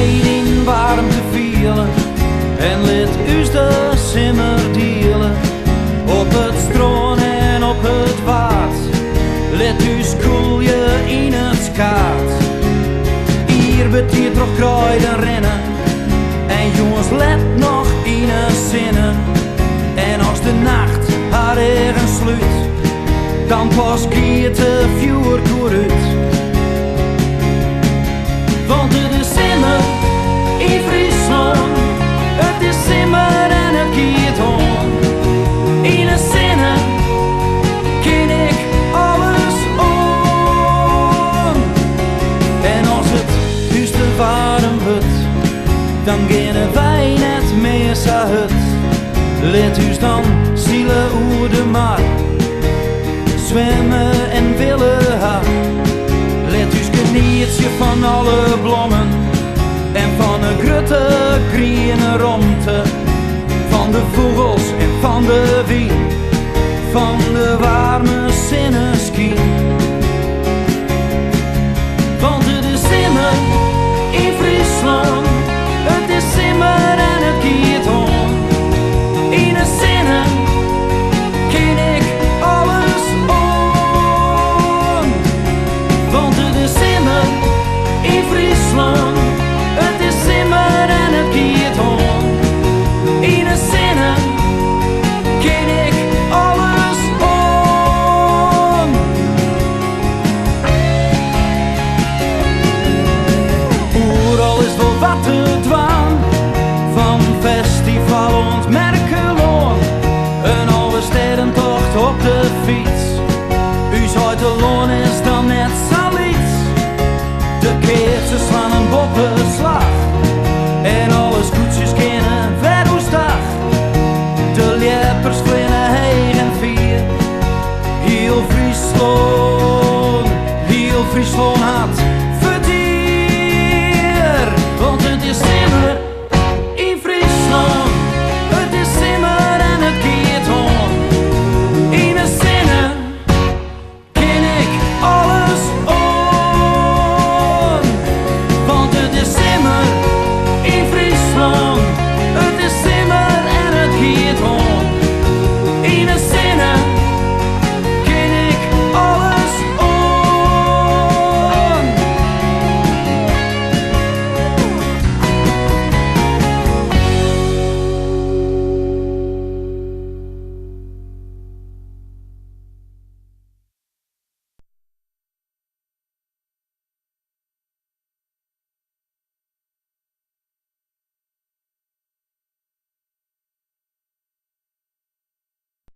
in warmte vielen en liet us de simmer delen. Op het stroon en op het waard, let us koelje in het skaat. Hier betiert toch kruiden rennen, en jongens let nog in het zinnen. En als de nacht haar eigen sluit, dan pas keert de vuur uit. Want het is simmer in Friesland, het is simmer en het keert om. In een zinnen ken ik alles om. En als het huis te warm wordt, dan gaan wij net meer sa hut. Let us dan zielen oer de mar, zwemmen en willen haar. Let us genietje van alle bloemen en van een grutte kriene romte. Van de vogels en van de wien, van de warme zinneschien. Want het is simmer in Friesland, het is simmer en het keert om. In een zinnen ken ik alles om. Want het is simmer in Friesland, het is simmer en het keert om. In een zinnen ken ik alles om. Overal is wel wat te dwaan, van festival ontmerkeloon. Een oude sterrentocht op de fiets, u's uit de loon is dan net zoiets. De keertjes slaan een boppen